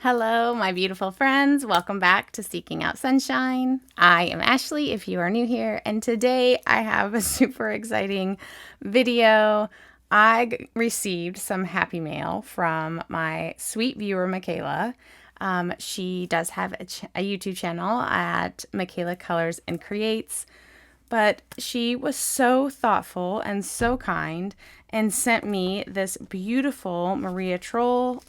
Hello, my beautiful friends. Welcome back to Seeking Out Sunshine. I am Ashley if you are new here, and today I have a super exciting video. I received some happy mail from my sweet viewer, Michaela. She does have a YouTube channel at Michaela Colors and Creates. But she was so thoughtful and so kind and sent me this beautiful Maria Trolle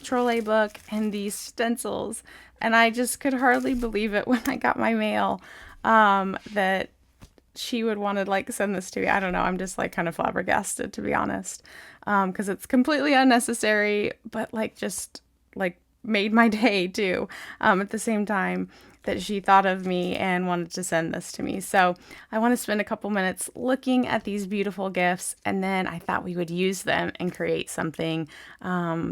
book and these stencils. And I just could hardly believe it when I got my mail that she would want to like send this to me. I don't know. I'm just like kind of flabbergasted, to be honest, because it's completely unnecessary, but like just like made my day too at the same time that she thought of me and wanted to send this to me. So I want to spend a couple minutes looking at these beautiful gifts, and then I thought we would use them and create something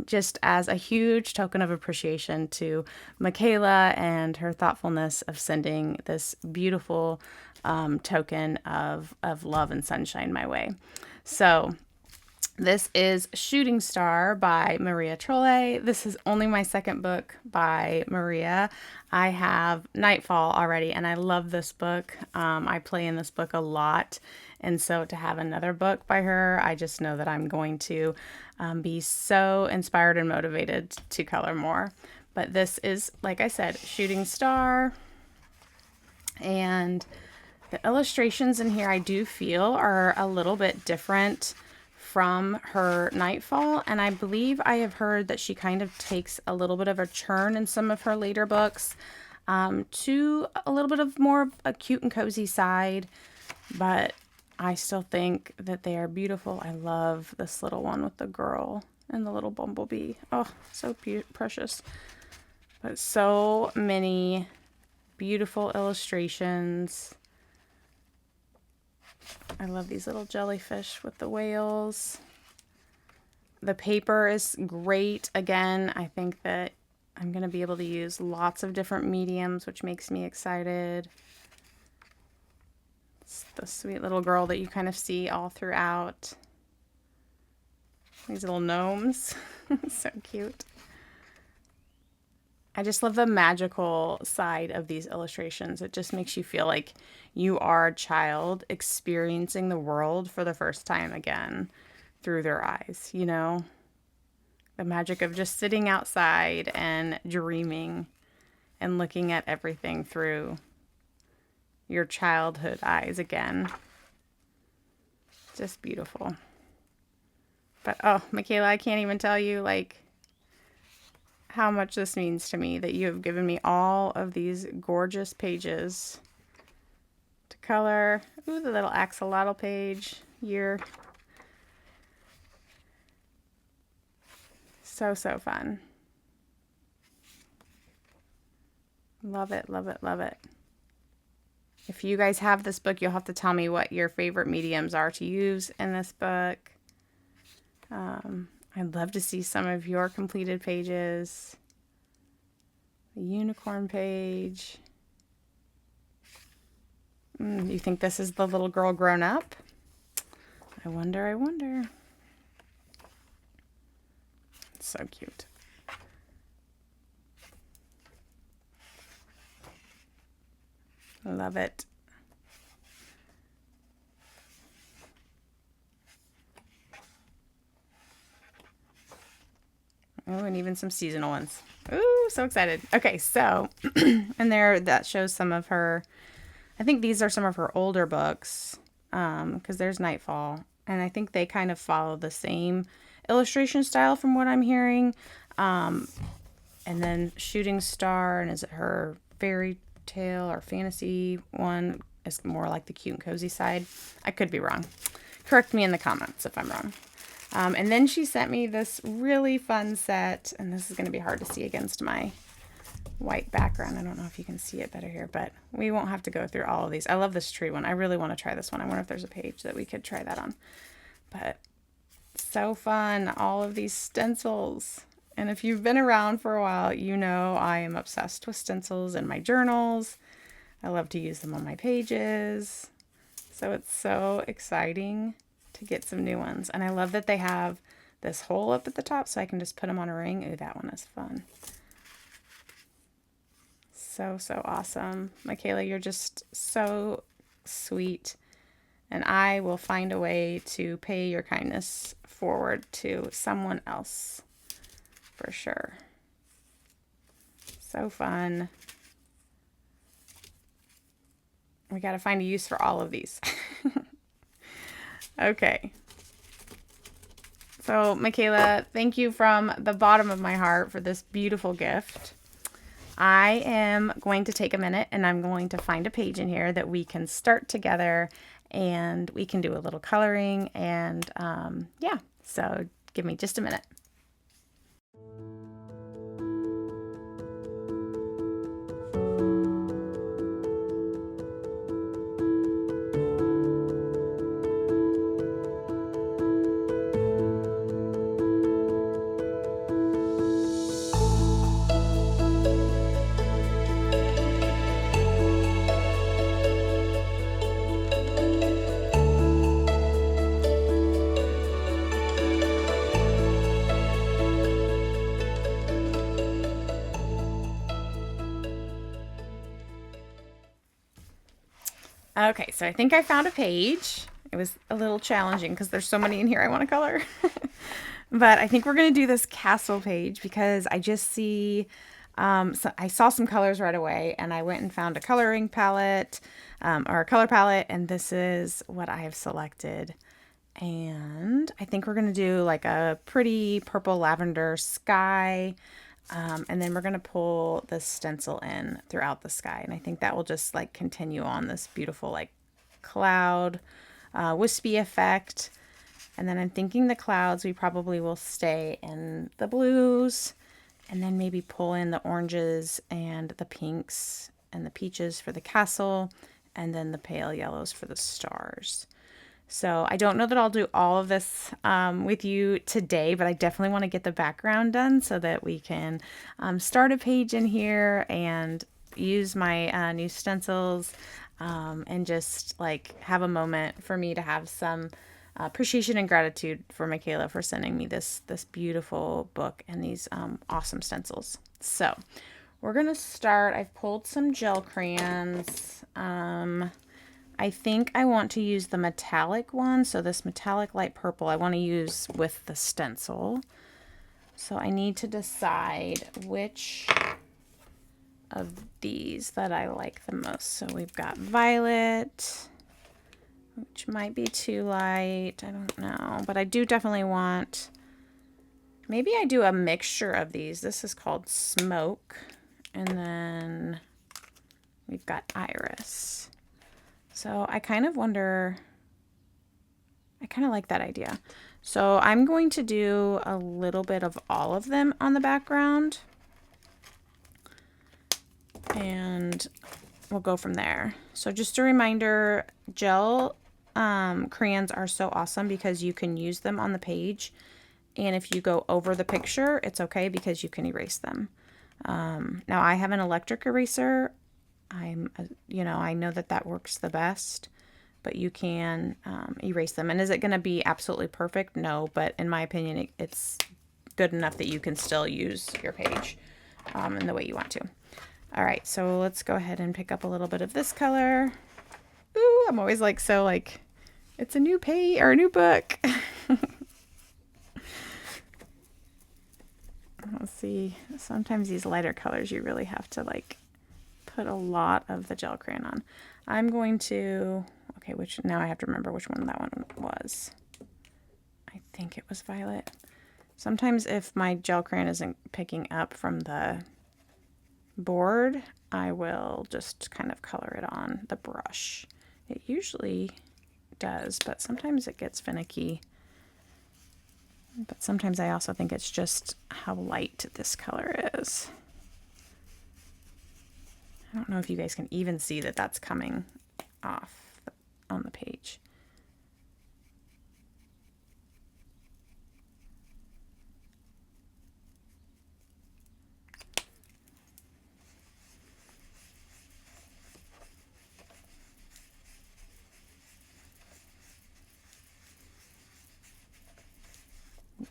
just as a huge token of appreciation to Michaela and her thoughtfulness of sending this beautiful token of love and sunshine my way. So this is Shooting Star by Maria Trolle. This is only my second book by Maria. I have Nightfall already, and I love this book. I play in this book a lot, and so to have another book by her, I just know that I'm going to be so inspired and motivated to color more. But this is, like I said, Shooting Star, and the illustrations in here I do feel are a little bit different from her Nightfall, and I believe I have heard that she kind of takes a little bit of a churn in some of her later books to a little bit of more a cute and cozy side, but I still think that they are beautiful. I love this little one with the girl and the little bumblebee. Oh, so precious. But so many beautiful illustrations. I love these little jellyfish with the whales. The paper is great. Again, I think that I'm going to be able to use lots of different mediums, which makes me excited. It's the sweet little girl that you kind of see all throughout. These little gnomes. So cute. I just love the magical side of these illustrations. It just makes you feel like you are a child experiencing the world for the first time again through their eyes, you know? The magic of just sitting outside and dreaming and looking at everything through your childhood eyes again. Just beautiful. But oh, Michaela, I can't even tell you like how much this means to me that you have given me all of these gorgeous pages to color. Ooh, the little axolotl page here. So fun. Love it, love it, love it. If you guys have this book, you'll have to tell me what your favorite mediums are to use in this book. I'd love to see some of your completed pages. The unicorn page. You think this is the little girl grown up? I wonder, I wonder. It's so cute. I love it. Oh, and even some seasonal ones. Ooh, so excited. Okay, so, and there, that shows some of her, I think these are some of her older books, because there's Nightfall, and I think they kind of follow the same illustration style from what I'm hearing. And then Shooting Star, and is it her fairy tale or fantasy one? Is more like the cute and cozy side. I could be wrong. Correct me in the comments if I'm wrong. And then she sent me this really fun set, and this is going to be hard to see against my white background. I don't know if you can see it better here, but we won't have to go through all of these. I love this tree one. I really want to try this one. I wonder if there's a page that we could try that on. But so fun. All of these stencils. And if you've been around for a while, you know I am obsessed with stencils in my journals. I love to use them on my pages. So it's so exciting to get some new ones. And I love that they have this hole up at the top so I can just put them on a ring. Ooh, that one is fun. So, so awesome. Michaela, you're just so sweet. And I will find a way to pay your kindness forward to someone else for sure. So fun. We got to find a use for all of these. Okay. So, Michaela, thank you from the bottom of my heart for this beautiful gift. I am going to take a minute and I'm going to find a page in here that we can start together and we can do a little coloring and yeah, so give me just a minute. Okay, so I think I found a page. It was a little challenging because there's so many in here I want to color. But I think we're going to do this castle page because I just see, so I saw some colors right away and I went and found a coloring palette or a color palette, and this is what I have selected. And I think we're going to do like a pretty purple lavender sky. And then we're going to pull the stencil in throughout the sky. And I think that will just like continue on this beautiful like cloud wispy effect. And then I'm thinking the clouds, we probably will stay in the blues and then maybe pull in the oranges and the pinks and the peaches for the castle and then the pale yellows for the stars. So I don't know that I'll do all of this with you today, but I definitely want to get the background done so that we can start a page in here and use my new stencils and just like have a moment for me to have some appreciation and gratitude for Michaela for sending me this beautiful book and these awesome stencils. So we're going to start. I've pulled some gel crayons. I think I want to use the metallic one. So this metallic light purple I want to use with the stencil. So I need to decide which of these that I like the most. So we've got violet, which might be too light. I don't know. But I do definitely want, maybe I do a mixture of these. This is called smoke. And then we've got iris. So I kind of wonder, I kind of like that idea. So I'm going to do a little bit of all of them on the background. And we'll go from there. So just a reminder, gel crayons are so awesome because you can use them on the page. And if you go over the picture, it's okay because you can erase them. Now I have an electric eraser. I know that works the best, but you can erase them. And is it going to be absolutely perfect? No, but in my opinion, it's good enough that you can still use your page in the way you want to. All right, so let's go ahead and pick up a little bit of this color. Ooh, I'm always like, so like, it's a new page or a new book. Let's see, sometimes these lighter colors, you really have to like put a lot of the gel crayon on. I'm going to, okay, now I have to remember which one that one was. I think it was violet. Sometimes if my gel crayon isn't picking up from the board, I will just kind of color it on the brush. It usually does, but sometimes it gets finicky. But sometimes I also think it's just how light this color is. I don't know if you guys can even see that that's coming off on the page.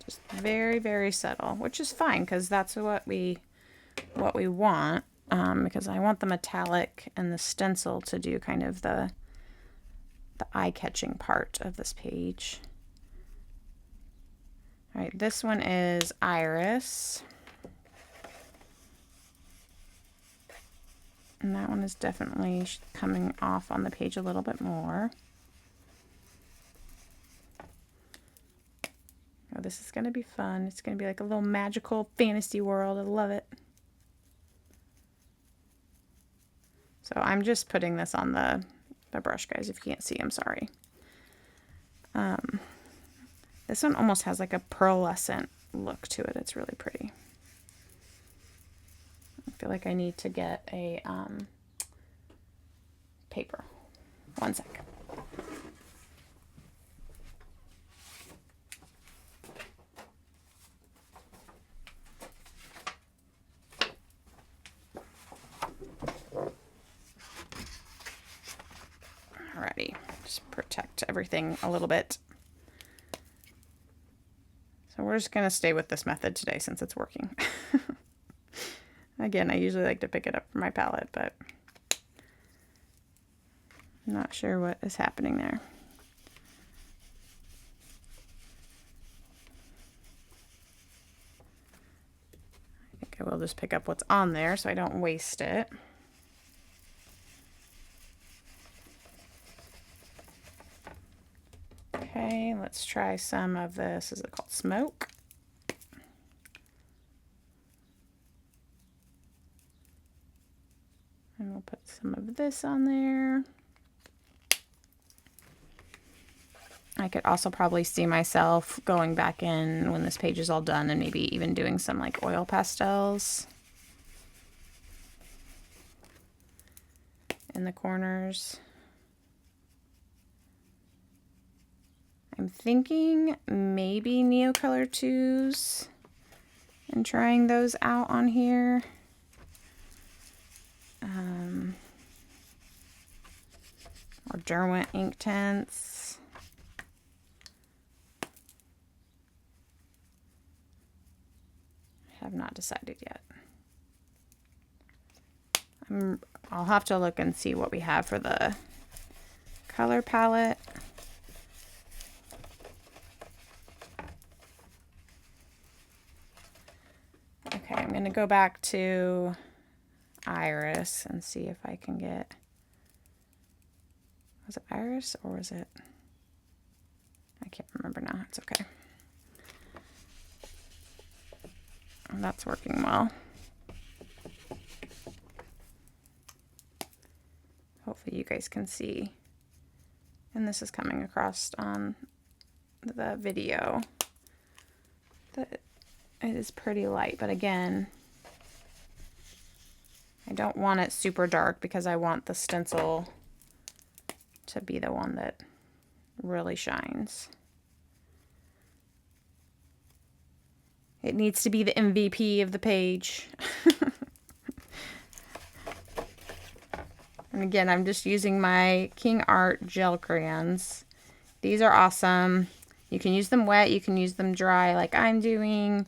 Just very, very subtle, which is fine because that's what we want. because I want the metallic and the stencil to do kind of the eye-catching part of this page. All right, this one is Iris. And that one is definitely coming off on the page a little bit more. Oh, this is going to be fun. It's going to be like a little magical fantasy world. I love it. So I'm just putting this on the brush, guys. If you can't see, I'm sorry. This one almost has like a pearlescent look to it. It's really pretty. I feel like I need to get a paper. One sec. Alrighty, just protect everything a little bit. So we're just gonna stay with this method today since it's working. Again, I usually like to pick it up from my palette, but I'm not sure what is happening there. I think I will just pick up what's on there so I don't waste it. Okay, let's try some of this. Is it called Smoke? And we'll put some of this on there. I could also probably see myself going back in when this page is all done and maybe even doing some like oil pastels in the corners. I'm thinking maybe Neocolor 2s and trying those out on here. Or Derwent ink tints. I have not decided yet. I'll have to look and see what we have for the color palette. Okay, I'm going to go back to Iris and see if I can get, was it Iris or was it, I can't remember now. It's okay. That's working well. Hopefully you guys can see. And this is coming across on the video. That it is pretty light, but again, I don't want it super dark because I want the stencil to be the one that really shines. It needs to be the MVP of the page. And again, I'm just using my King Art gel crayons. These are awesome. You can use them wet, you can use them dry like I'm doing.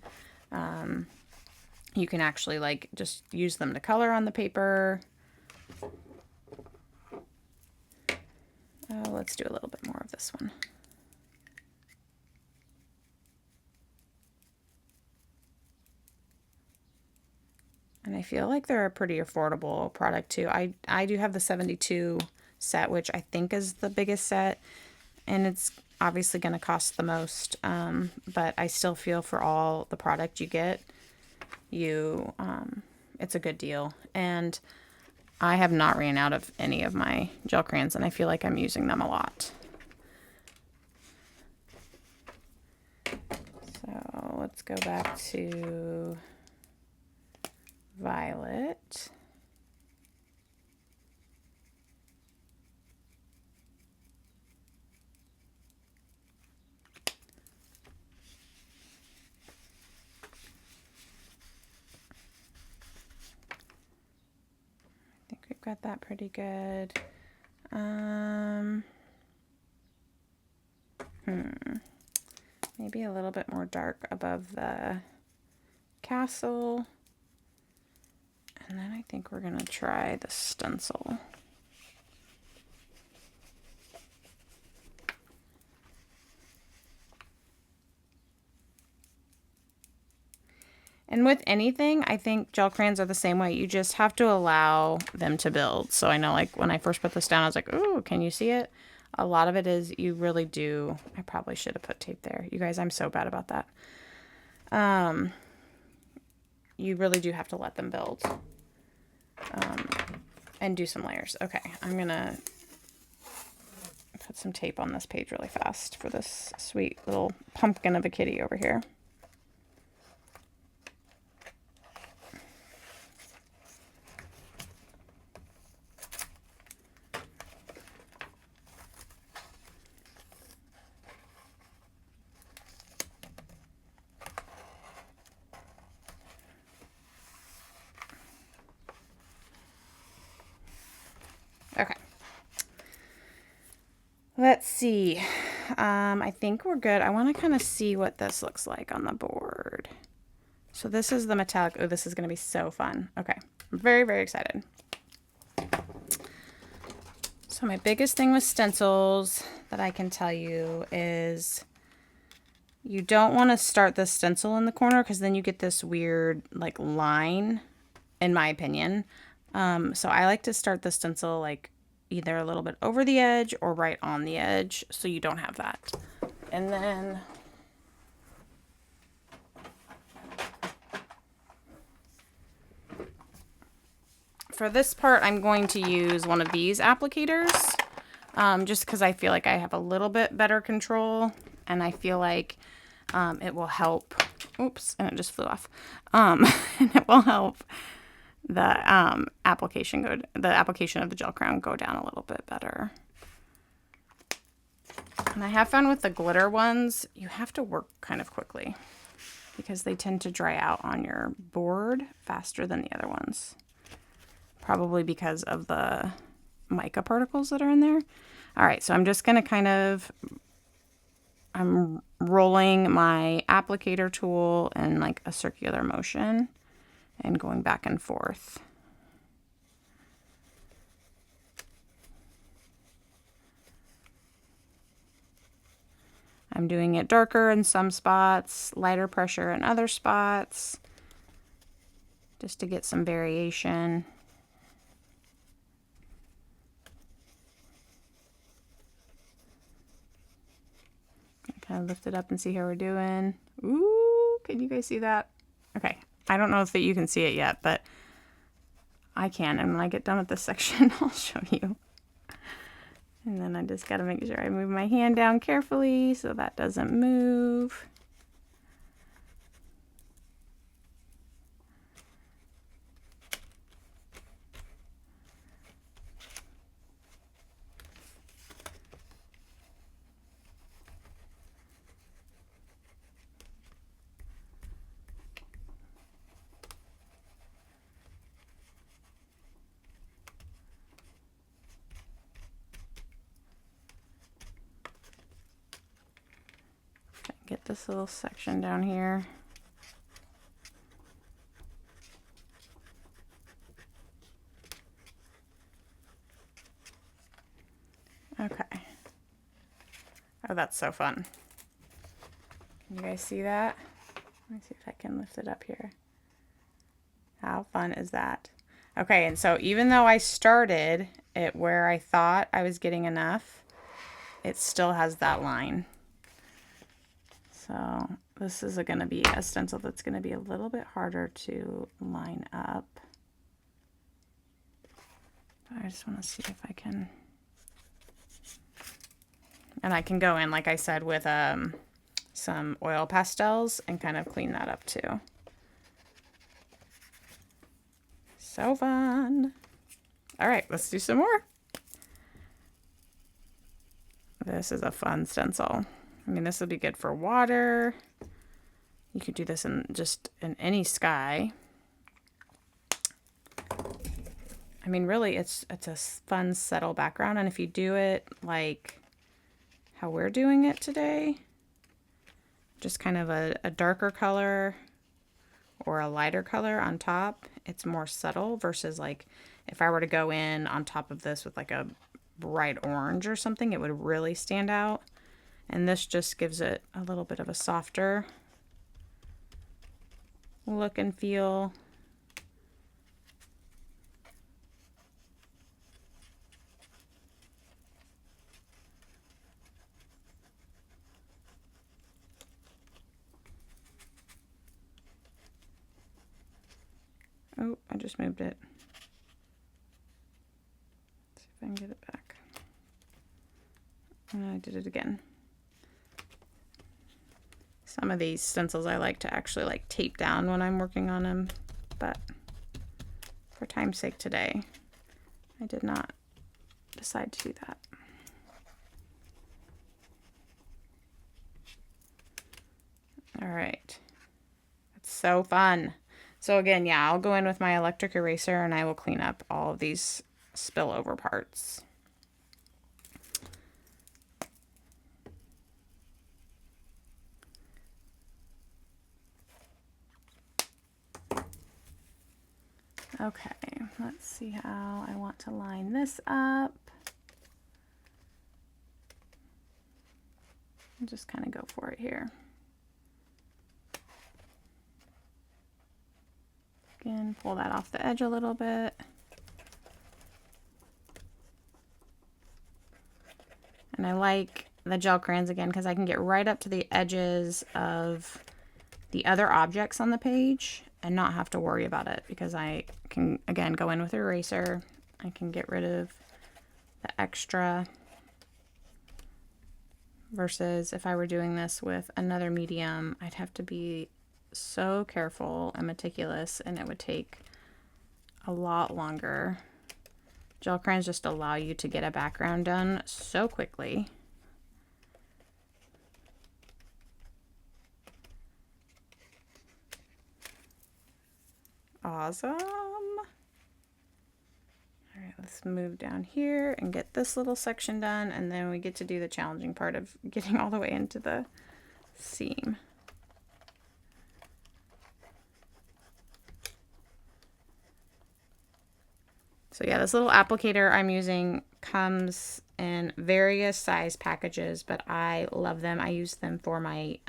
You can actually like just use them to color on the paper. Let's do a little bit more of this one. And I feel like they're a pretty affordable product too. I do have the 72 set, which I think is the biggest set, and it's obviously going to cost the most, but I still feel for all the product you get, it's a good deal. And I have not ran out of any of my gel crayons, and I feel like I'm using them a lot. So let's go back to Violet. I think we've got that pretty good. Maybe a little bit more dark above the castle. And then I think we're going to try the stencil. And with anything, I think gel crayons are the same way. You just have to allow them to build. So I know, like, when I first put this down, I was like, ooh, can you see it? A lot of it is you really do. I probably should have put tape there. You guys, I'm so bad about that. You really do have to let them build. And do some layers. Okay, I'm going to put some tape on this page really fast for this sweet little pumpkin of a kitty over here. Okay. Let's see. I think we're good. I want to kind of see what this looks like on the board. So this is the metallic. Oh, this is going to be so fun. Okay. I'm very, very excited. So my biggest thing with stencils that I can tell you is you don't want to start the stencil in the corner because then you get this weird like line, in my opinion. So I like to start the stencil like either a little bit over the edge or right on the edge so you don't have that. And then for this part, I'm going to use one of these applicators just because I feel like I have a little bit better control and I feel like it will help. Oops, and it just flew off. And it will help the application of the gel crayon go down a little bit better. And I have found with the glitter ones, you have to work kind of quickly because they tend to dry out on your board faster than the other ones. Probably because of the mica particles that are in there. All right, so I'm just going to I'm rolling my applicator tool in like a circular motion and going back and forth. I'm doing it darker in some spots, lighter pressure in other spots, just to get some variation. Kind of lift it up and see how we're doing. Ooh, can you guys see that? Okay, I don't know if that you can see it yet, but I can. And when I get done with this section, I'll show you. And then I just got to make sure I move my hand down carefully so that doesn't move. Get this little section down here. Okay. Oh, that's so fun. Can you guys see that? Let me see if I can lift it up here. How fun is that? Okay, and so even though I started it where I thought I was getting enough, it still has that line. So this is going to be a stencil that's going to be a little bit harder to line up. But I just want to see if I can. And I can go in, like I said, with some oil pastels and kind of clean that up too. So fun. All right, let's do some more. This is a fun stencil. I mean, this would be good for water. You could do this in any sky. I mean, really, it's a fun, subtle background. And if you do it like how we're doing it today, just kind of a darker color or a lighter color on top, it's more subtle versus like if I were to go in on top of this with like a bright orange or something, it would really stand out. And this just gives it a little bit of a softer look and feel. Oh, I just moved it. Let's see if I can get it back. And I did it again. Some of these stencils I like to actually like tape down when I'm working on them, but for time's sake today, I did not decide to do that. All right, it's so fun. So again, yeah, I'll go in with my electric eraser and I will clean up all of these spillover parts. Okay, let's see how I want to line this up. I'll just kind of go for it here. Again, pull that off the edge a little bit. And I like the gel crayons again because I can get right up to the edges of the other objects on the page and not have to worry about it, because I can, again, go in with an eraser. I can get rid of the extra, versus if I were doing this with another medium, I'd have to be so careful and meticulous, and it would take a lot longer. Gel crayons just allow you to get a background done so quickly. Awesome. All right, let's move down here and get this little section done, and then we get to do the challenging part of getting all the way into the seam. So yeah, this little applicator I'm using comes in various size packages, but I love them. I use them for my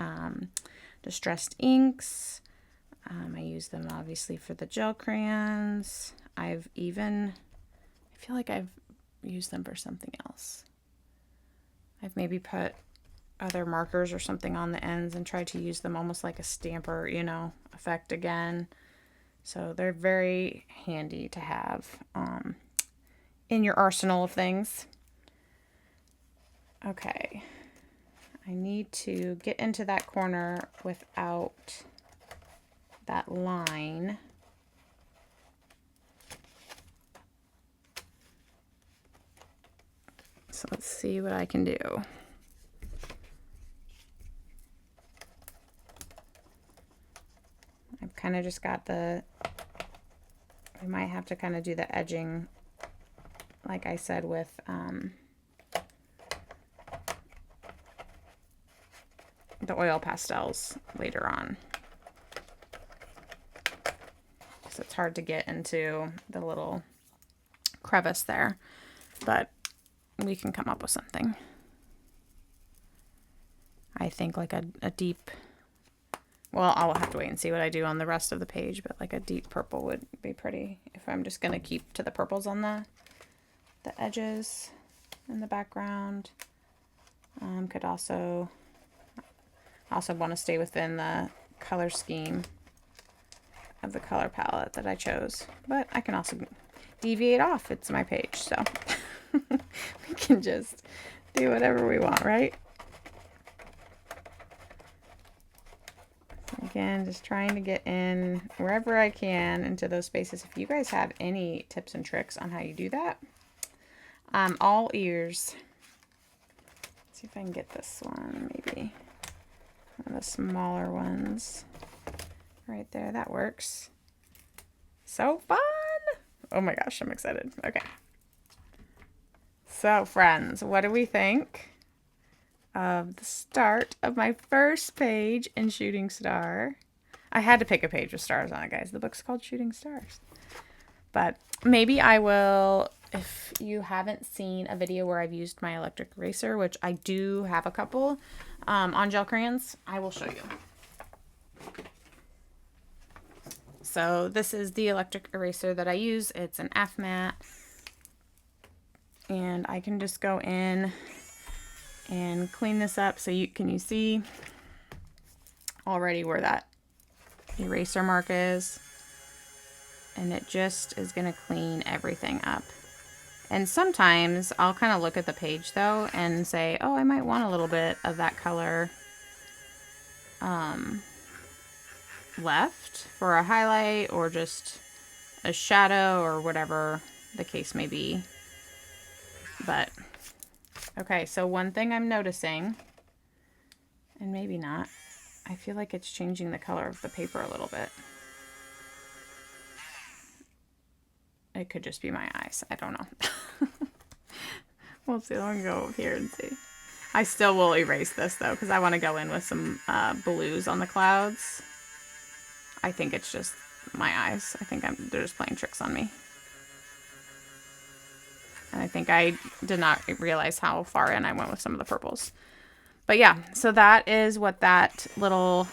distressed inks. I use them obviously for the gel crayons. I feel like I've used them for something else. I've maybe put other markers or something on the ends and tried to use them almost like a stamper, you know, effect again. So they're very handy to have in your arsenal of things. Okay, I need to get into that corner without that line. So let's see what I can do. I've kind of just got I might have to kind of do the edging, like I said, with the oil pastels later on. Because it's hard to get into the little crevice there, but we can come up with something. I think like a deep, well, I'll have to wait and see what I do on the rest of the page, but like a deep purple would be pretty if I'm just going to keep to the purples on the edges and the background. Could also want to stay within the color scheme of the color palette that I chose, but I can also deviate off. It's my page, so we can just do whatever we want, right? Again, just trying to get in wherever I can into those spaces. If you guys have any tips and tricks on how you do that, I'm all ears. Let's see if I can get this one, maybe one of the smaller ones right there. That works. So fun. Oh my gosh, I'm excited. Okay. So friends, what do we think of the start of my first page in Shooting Star? I had to pick a page with stars on it, guys. The book's called Shooting Stars. But maybe I will, if you haven't seen a video where I've used my electric eraser, which I do have a couple on gel crayons, I will show you. So this is the electric eraser that I use. It's an F matte. And I can just go in and clean this up. So you see already where that eraser mark is. And it just is going to clean everything up. And sometimes I'll kind of look at the page though and say, oh, I might want a little bit of that color left for a highlight or just a shadow or whatever the case may be. But okay, so one thing I'm noticing, and maybe not, I feel like it's changing the color of the paper a little bit. It could just be my eyes. I don't know. We'll see. I'm going to go over here and see. I still will erase this though, because I want to go in with some blues on the clouds. I think it's just my eyes. I think they're just playing tricks on me. And I think I did not realize how far in I went with some of the purples. But yeah, so that is what that little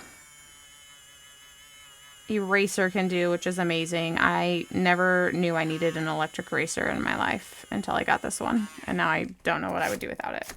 eraser can do, which is amazing. I never knew I needed an electric eraser in my life until I got this one. And now I don't know what I would do without it.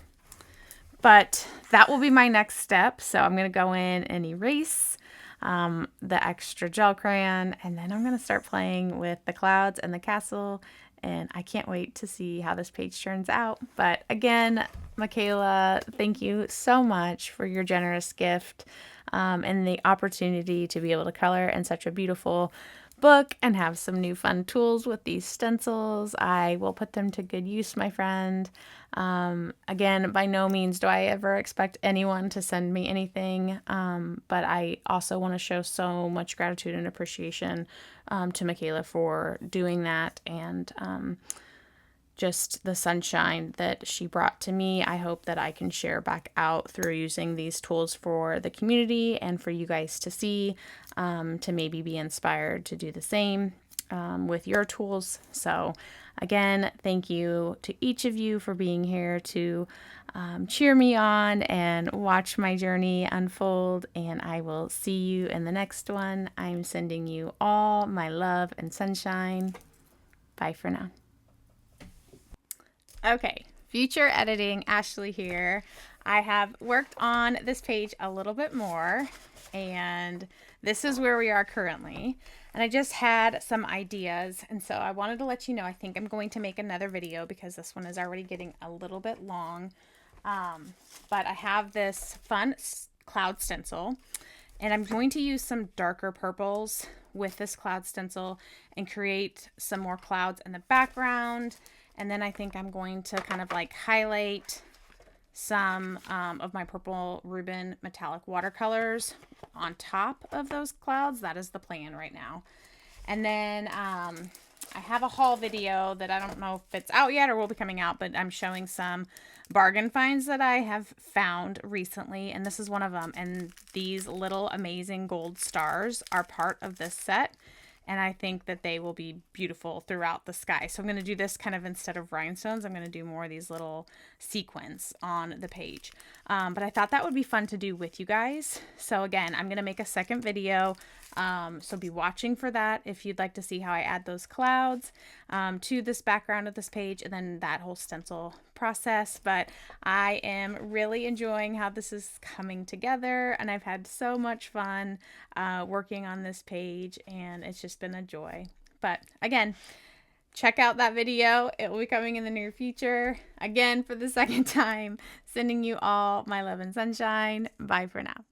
But that will be my next step. So I'm going to go in and erase the extra gel crayon. And then I'm going to start playing with the clouds and the castle. And I can't wait to see how this page turns out. But again, Michaela, thank you so much for your generous gift and the opportunity to be able to color in such a beautiful book and have some new fun tools with these stencils. I will put them to good use, my friend. Again, by no means do I ever expect anyone to send me anything, but I also want to show so much gratitude and appreciation to Michaela for doing that and just the sunshine that she brought to me. I hope that I can share back out through using these tools for the community and for you guys to see, to maybe be inspired to do the same with your tools. So again, thank you to each of you for being here to cheer me on and watch my journey unfold. And I will see you in the next one. I'm sending you all my love and sunshine. Bye for now. Okay, future editing, Ashley here. I have worked on this page a little bit more, and this is where we are currently. And I just had some ideas, and so I wanted to let you know I think I'm going to make another video because this one is already getting a little bit long. But I have this fun cloud stencil, and I'm going to use some darker purples with this cloud stencil and create some more clouds in the background. And then I think I'm going to kind of like highlight some of my purple Reuben metallic watercolors on top of those clouds. That is the plan right now. And then I have a haul video that I don't know if it's out yet or will be coming out, but I'm showing some bargain finds that I have found recently. And this is one of them. And these little amazing gold stars are part of this set. And I think that they will be beautiful throughout the sky. So I'm going to do this kind of instead of rhinestones. I'm going to do more of these little sequins on the page. But I thought that would be fun to do with you guys. So again, I'm going to make a second video. So be watching for that if you'd like to see how I add those clouds to this background of this page and then that whole stencil process. But I am really enjoying how this is coming together, and I've had so much fun working on this page, and it's just been a joy. But again, check out that video. It will be coming in the near future. Again, for the second time, sending you all my love and sunshine. Bye for now.